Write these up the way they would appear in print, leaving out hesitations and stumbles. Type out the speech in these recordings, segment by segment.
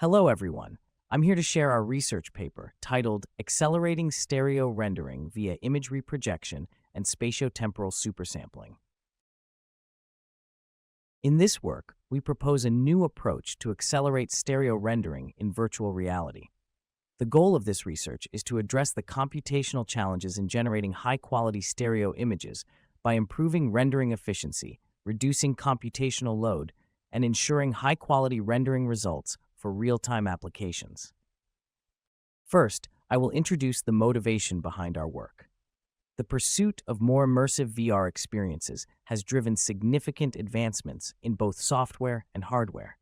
Hello, everyone. I'm here to share our research paper titled Accelerating Stereo Rendering via Image Reprojection and Spatio-Temporal Supersampling. In this work, we propose a new approach to accelerate stereo rendering in virtual reality. The goal of this research is to address the computational challenges in generating high-quality stereo images by improving rendering efficiency, reducing computational load, and ensuring high-quality rendering results for real-time applications. First, I will introduce the motivation behind our work. The pursuit of more immersive VR experiences has driven significant advancements in both software and hardware.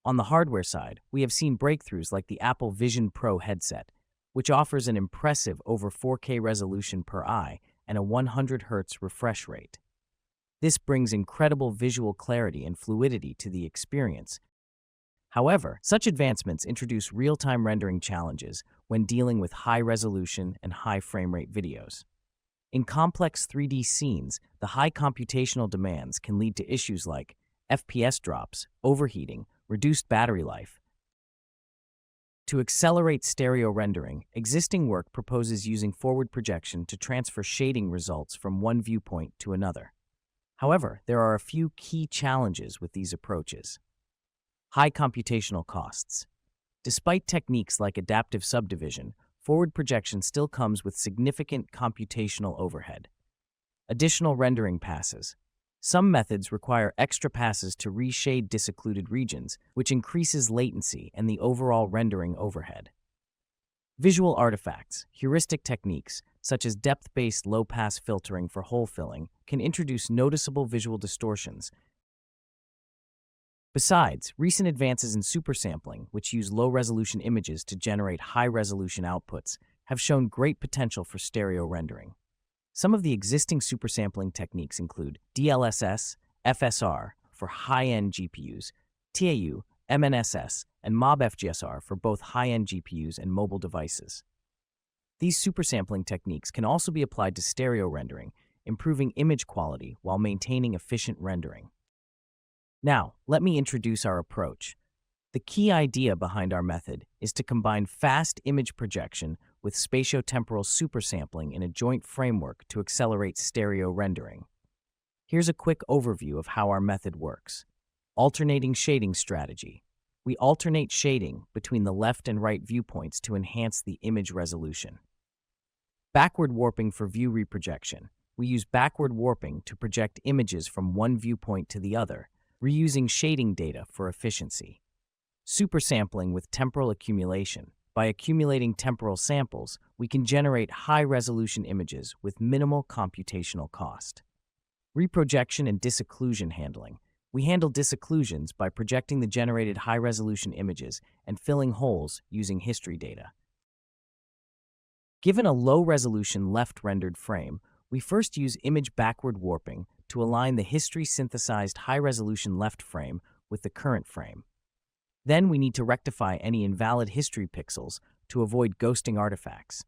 On the hardware side, we have seen breakthroughs like the Apple Vision Pro headset, which offers an impressive over 4K resolution per eye and a 100 Hz refresh rate. This brings incredible visual clarity and fluidity to the experience. However, such advancements introduce real-time rendering challenges when dealing with high-resolution and high frame rate videos. In complex 3D scenes, the high computational demands can lead to issues like FPS drops, overheating, reduced battery life. To accelerate stereo rendering, existing work proposes using forward projection to transfer shading results from one viewpoint to another. However, there are a few key challenges with these approaches. High computational costs. Despite techniques like adaptive subdivision, forward projection still comes with significant computational overhead. Additional rendering passes. Some methods require extra passes to reshade disoccluded regions, which increases latency and the overall rendering overhead. Visual artifacts, heuristic techniques, such as depth-based low-pass filtering for hole filling, can introduce noticeable visual distortions. Besides, recent advances in supersampling, which use low-resolution images to generate high-resolution outputs, have shown great potential for stereo rendering. Some of the existing supersampling techniques include DLSS, FSR for high-end GPUs, Jiayu, MNSS, and MobFGSR for both high-end GPUs and mobile devices. These supersampling techniques can also be applied to stereo rendering, improving image quality while maintaining efficient rendering. Now, let me introduce our approach. The key idea behind our method is to combine fast image projection with spatio-temporal supersampling in a joint framework to accelerate stereo rendering. Here's a quick overview of how our method works. Alternating shading strategy. We alternate shading between the left and right viewpoints to enhance the image resolution. Backward warping for view reprojection. We use backward warping to project images from one viewpoint to the other, reusing shading data for efficiency. Supersampling with temporal accumulation. By accumulating temporal samples, we can generate high-resolution images with minimal computational cost. Reprojection and disocclusion handling. We handle disocclusions by projecting the generated high-resolution images and filling holes using history data. Given a low-resolution left-rendered frame, we first use image backward warping to align the history-synthesized high-resolution left frame with the current frame. Then we need to rectify any invalid history pixels to avoid ghosting artifacts.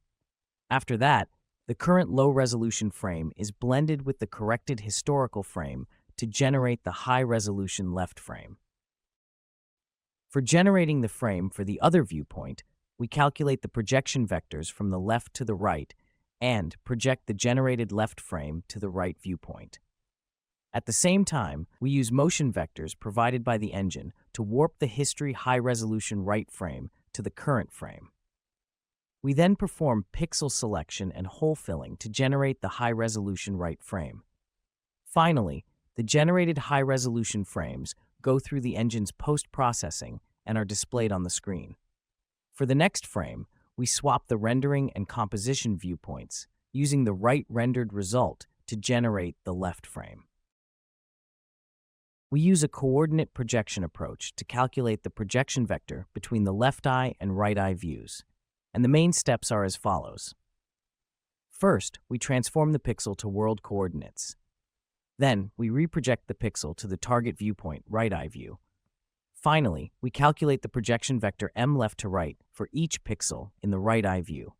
After that, the current low-resolution frame is blended with the corrected historical frame to generate the high-resolution left frame. For generating the frame for the other viewpoint, we calculate the projection vectors from the left to the right and project the generated left frame to the right viewpoint. At the same time, we use motion vectors provided by the engine to warp the history high-resolution right frame to the current frame. We then perform pixel selection and hole filling to generate the high-resolution right frame. Finally, the generated high-resolution frames go through the engine's post-processing and are displayed on the screen. For the next frame, we swap the rendering and composition viewpoints, using the right rendered result to generate the left frame. We use a coordinate projection approach to calculate the projection vector between the left eye and right eye views, and the main steps are as follows. First, we transform the pixel to world coordinates. Then, we reproject the pixel to the target viewpoint, right eye view. Finally, we calculate the projection vector m left to right for each pixel in the right eye view.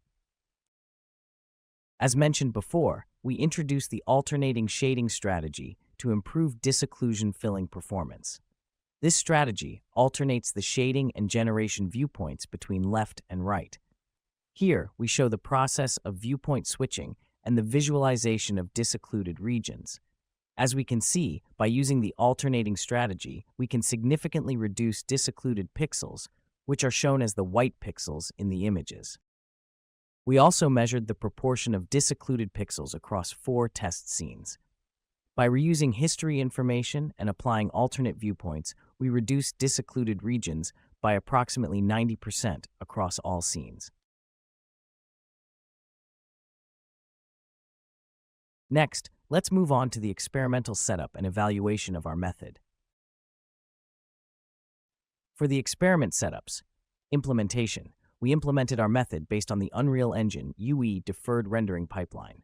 As mentioned before, we introduce the alternating shading strategy to improve disocclusion filling performance. This strategy alternates the shading and generation viewpoints between left and right. Here, we show the process of viewpoint switching and the visualization of disoccluded regions. As we can see, by using the alternating strategy, we can significantly reduce disoccluded pixels, which are shown as the white pixels in the images. We also measured the proportion of disoccluded pixels across 4 test scenes. By reusing history information and applying alternate viewpoints, we reduced disoccluded regions by approximately 90% across all scenes. Next, let's move on to the experimental setup and evaluation of our method. For the experiment setups, implementation, we implemented our method based on the Unreal Engine UE deferred rendering pipeline.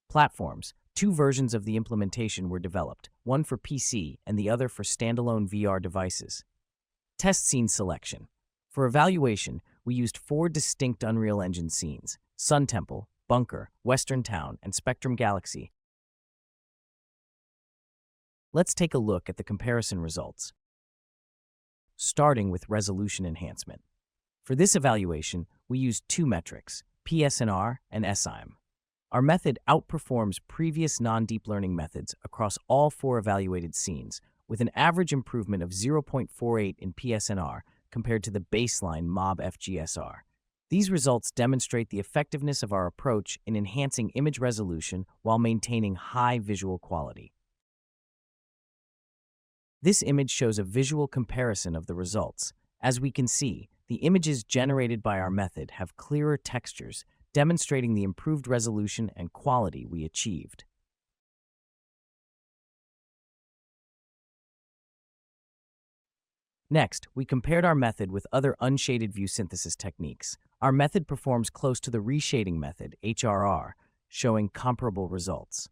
Platforms, 2 versions of the implementation were developed, one for PC and the other for standalone VR devices. Test scene selection. For evaluation, we used 4 distinct Unreal Engine scenes: Sun Temple, Bunker, Western Town, and Spectrum Galaxy. Let's take a look at the comparison results. Starting with resolution enhancement. For this evaluation, we used 2 metrics, PSNR and SIM. Our method outperforms previous non-deep learning methods across all 4 evaluated scenes, with an average improvement of 0.48 in PSNR compared to the baseline MOB FGSR. These results demonstrate the effectiveness of our approach in enhancing image resolution while maintaining high visual quality. This image shows a visual comparison of the results. As we can see, the images generated by our method have clearer textures, demonstrating the improved resolution and quality we achieved. Next, we compared our method with other unshaded view synthesis techniques. Our method performs close to the reshading method, HRR, showing comparable results.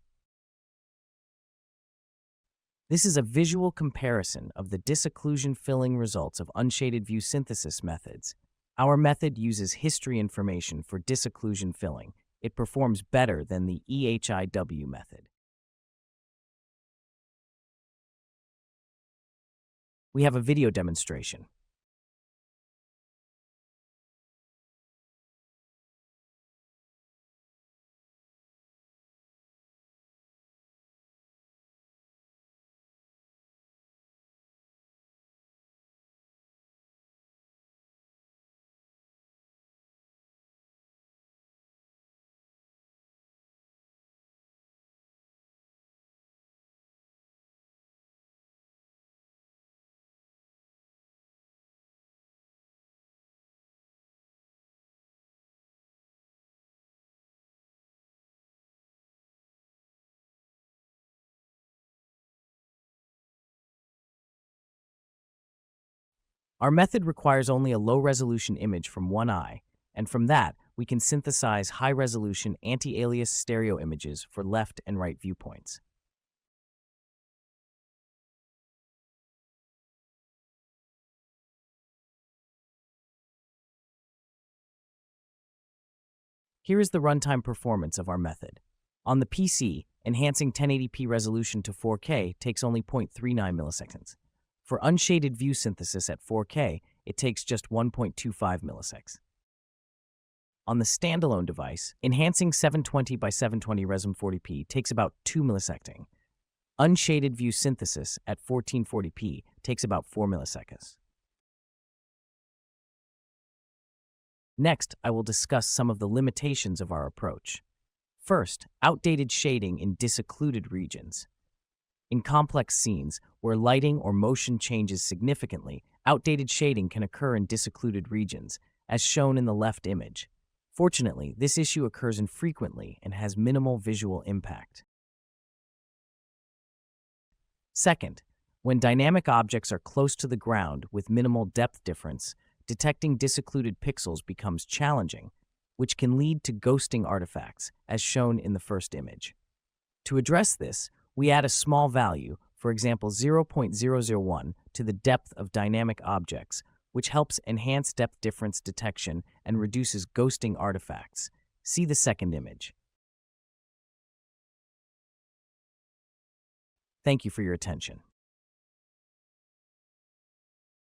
This is a visual comparison of the disocclusion filling results of unshaded view synthesis methods. Our method uses history information for disocclusion filling. It performs better than the EHIW method. We have a video demonstration. Our method requires only a low-resolution image from one eye, and from that, we can synthesize high-resolution anti-aliased stereo images for left and right viewpoints. Here is the runtime performance of our method. On the PC, enhancing 1080p resolution to 4K takes only 0.39 milliseconds. For unshaded view synthesis at 4K, it takes just 1.25 milliseconds. On the standalone device, enhancing 720 by 720 Resm 40p takes about 2 milliseconds. Unshaded view synthesis at 1440p takes about 4 milliseconds. Next, I will discuss some of the limitations of our approach. First, outdated shading in disoccluded regions. In complex scenes, where lighting or motion changes significantly, outdated shading can occur in disoccluded regions, as shown in the left image. Fortunately, this issue occurs infrequently and has minimal visual impact. Second, when dynamic objects are close to the ground with minimal depth difference, detecting disoccluded pixels becomes challenging, which can lead to ghosting artifacts, as shown in the first image. To address this, we add a small value, for example 0.001, to the depth of dynamic objects, which helps enhance depth difference detection and reduces ghosting artifacts. See the second image. Thank you for your attention.